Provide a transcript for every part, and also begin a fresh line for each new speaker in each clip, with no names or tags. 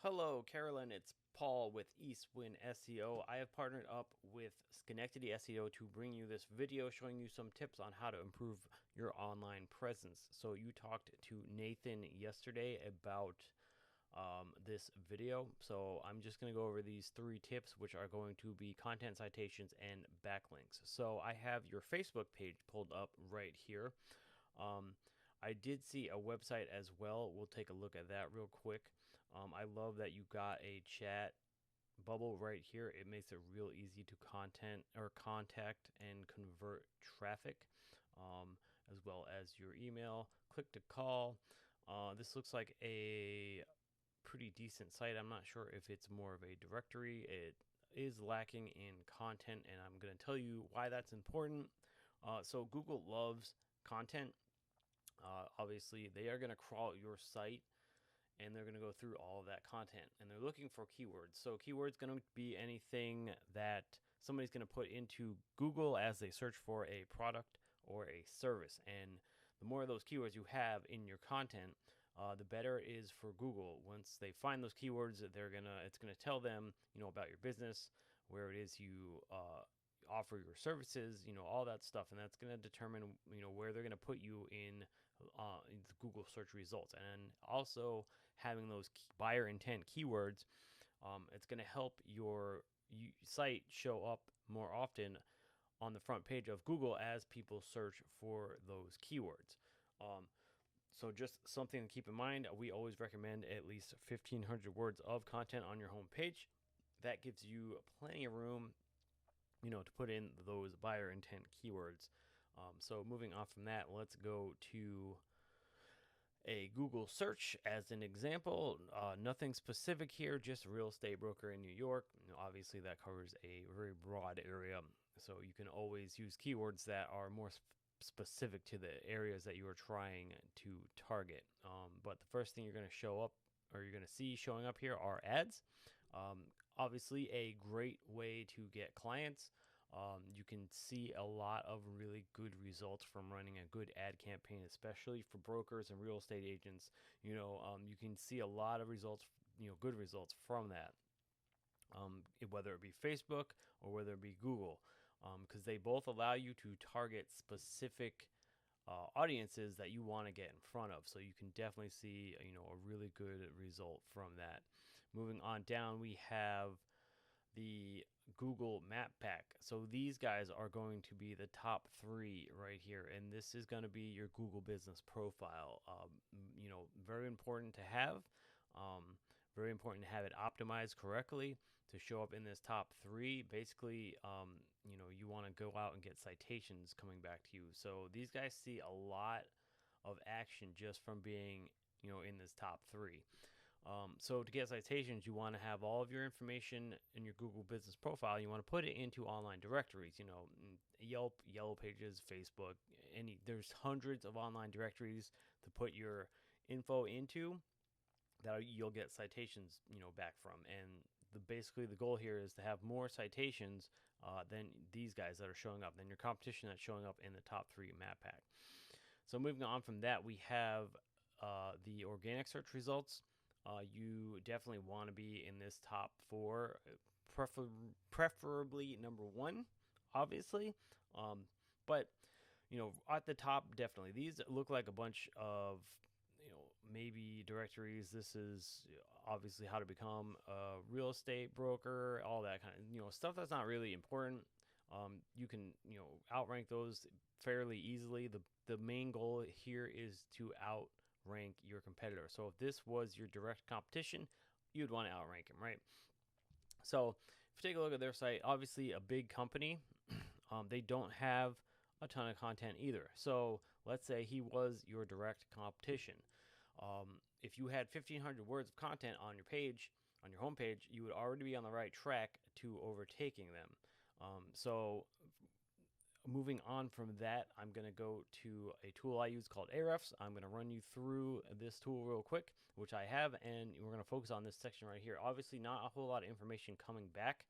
Hello, Carolyn. It's Paul with Eastwind SEO. I have partnered up with Schenectady SEO to bring you this video showing you some tips on how to improve your online presence. So you talked to Nathan yesterday about this video. So I'm just going to go over these 3 tips, which are going to be content citations and backlinks. So I have your Facebook page pulled up right here. I did see a website as well. We'll take a look at that real quick. I love that you got a chat bubble right here. It makes it real easy to contact and convert traffic, as well as your email. Click to call. This looks like a pretty decent site. I'm not sure if it's more of a directory. It is lacking in content, and I'm going to tell you why that's important. So Google loves content. Obviously, they are going to crawl your site and they're going to go through all of that content and they're looking for keywords. So, keywords going to be anything that somebody's going to put into Google as they search for a product or a service. And the more of those keywords you have in your content, the better it is for Google. Once they find those keywords, it's gonna tell them, about your business, where it is you offer your services, all that stuff, and that's going to determine, where they're going to put you in the Google search results. And also having those buyer intent keywords, it's going to help your site show up more often on the front page of Google as people search for those keywords. So just something to keep in mind. We always recommend at least 1,500 words of content on your home page. That gives you plenty of room, to put in those buyer intent keywords. So moving on from that, let's go to a Google search as an example. Nothing specific here, just real estate broker in New York. Obviously, that covers a very broad area. So you can always use keywords that are more specific to the areas that you are trying to target. But the first thing you're going to see showing up here are ads. Obviously, a great way to get clients. You can see a lot of really good results from running a good ad campaign, especially for brokers and real estate agents. You can see a lot of results, good results from that. Whether it be Facebook or whether it be Google, because they both allow you to target specific audiences that you want to get in front of. So you can definitely see, a really good result from that. Moving on down, we have the Google Map Pack. So these guys are going to be the top 3 right here, and this is going to be your Google business profile. Very important to have. Very important to have it optimized correctly to show up in this top 3. Basically, you want to go out and get citations coming back to you. So these guys see a lot of action just from being, in this top 3. So to get citations, you want to have all of your information in your Google business profile. You want to put it into online directories, Yelp, Yellow Pages, Facebook. There's hundreds of online directories to put your info into that you'll get citations, back from. And basically the goal here is to have more citations than these guys that are showing up, than your competition that's showing up in the top 3 map pack. So moving on from that, we have the organic search results. You definitely want to be in this top 4, preferably number 1, obviously. But at the top, definitely. These look like a bunch of maybe directories. This is obviously how to become a real estate broker, all that kind of, stuff that's not really important. You can, outrank those fairly easily. The main goal here is to outrank your competitor. So if this was your direct competition, you'd want to outrank him, right? So if you take a look at their site, obviously a big company, they don't have a ton of content either. So let's say he was your direct competition. If you had 1,500 words of content on your page, on your homepage, you would already be on the right track to overtaking them. So moving on from that, I'm going to go to a tool I use called Ahrefs. I'm going to run you through this tool real quick, which I have, and we're going to focus on this section right here. Obviously, not a whole lot of information coming back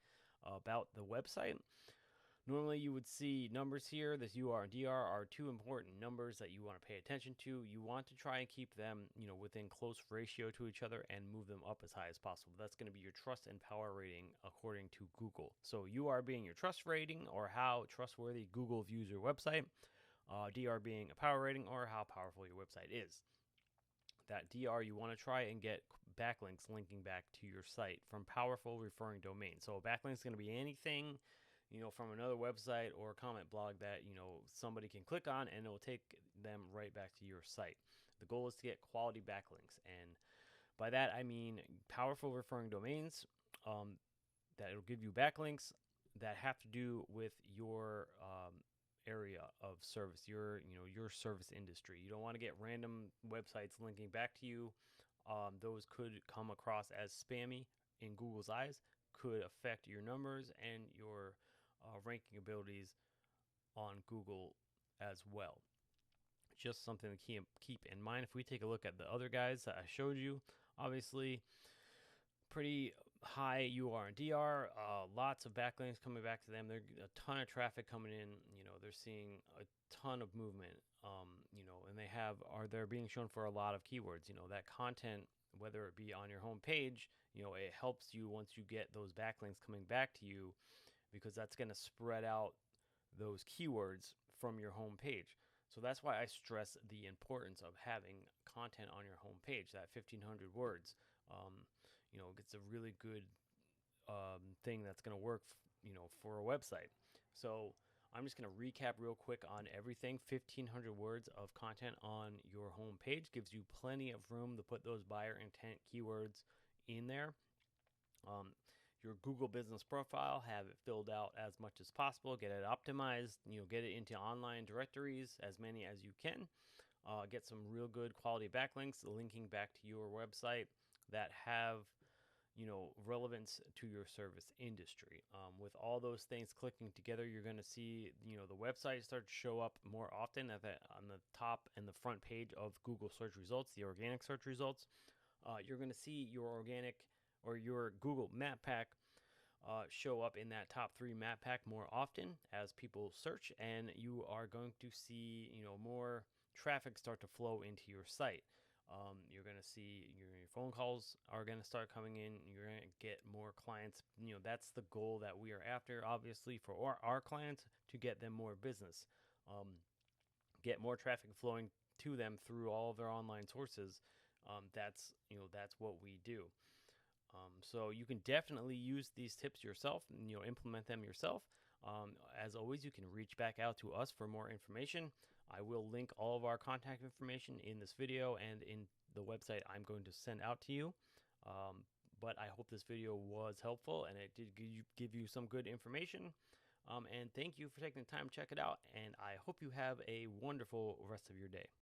about the website, Normally you would see numbers here. This UR and DR are two important numbers that you want to pay attention to. You want to try and keep them, within close ratio to each other and move them up as high as possible. That's going to be your trust and power rating according to Google. So UR being your trust rating, or how trustworthy Google views your website. DR being a power rating, or how powerful your website is. That DR, you want to try and get backlinks linking back to your site from powerful referring domains. So a backlink is going to be anything, from another website or comment blog that, somebody can click on, and it will take them right back to your site. The goal is to get quality backlinks. And by that, I mean powerful referring domains that it'll give you backlinks that have to do with your area of service, your service industry. You don't want to get random websites linking back to you. Those could come across as spammy in Google's eyes, could affect your numbers and your ranking abilities on Google as well. Just something to keep in mind. If we take a look at the other guys that I showed you, obviously pretty high UR and DR, lots of backlinks coming back to them. There's a ton of traffic coming in. They're seeing a ton of movement. And they're being shown for a lot of keywords. That content, whether it be on your home page, it helps you once you get those backlinks coming back to you, because that's going to spread out those keywords from your home page. So that's why I stress the importance of having content on your home page. That 1,500 words, it's a really good thing that's going to work, for a website. So I'm just going to recap real quick on everything. 1,500 words of content on your home page gives you plenty of room to put those buyer intent keywords in there. Your Google business profile, have it filled out as much as possible, get it optimized, get it into online directories, as many as you can. Get some real good quality backlinks linking back to your website that have relevance to your service industry. With all those things clicking together, you're going to see the website start to show up more often on the top and the front page of Google search results, the organic search results. You're going to see your organic or your Google map pack show up in that top 3 map pack more often as people search, and you are going to see more traffic start to flow into your site. You're going to see your phone calls are going to start coming in. You're going to get more clients. That's the goal that we are after, obviously, for our clients, to get them more business, get more traffic flowing to them through all of their online sources. That's what we do. So you can definitely use these tips yourself, and implement them yourself. As always, you can reach back out to us for more information. I will link all of our contact information in this video and in the website I'm going to send out to you. But I hope this video was helpful and it did give you some good information. And thank you for taking the time to check it out. And I hope you have a wonderful rest of your day.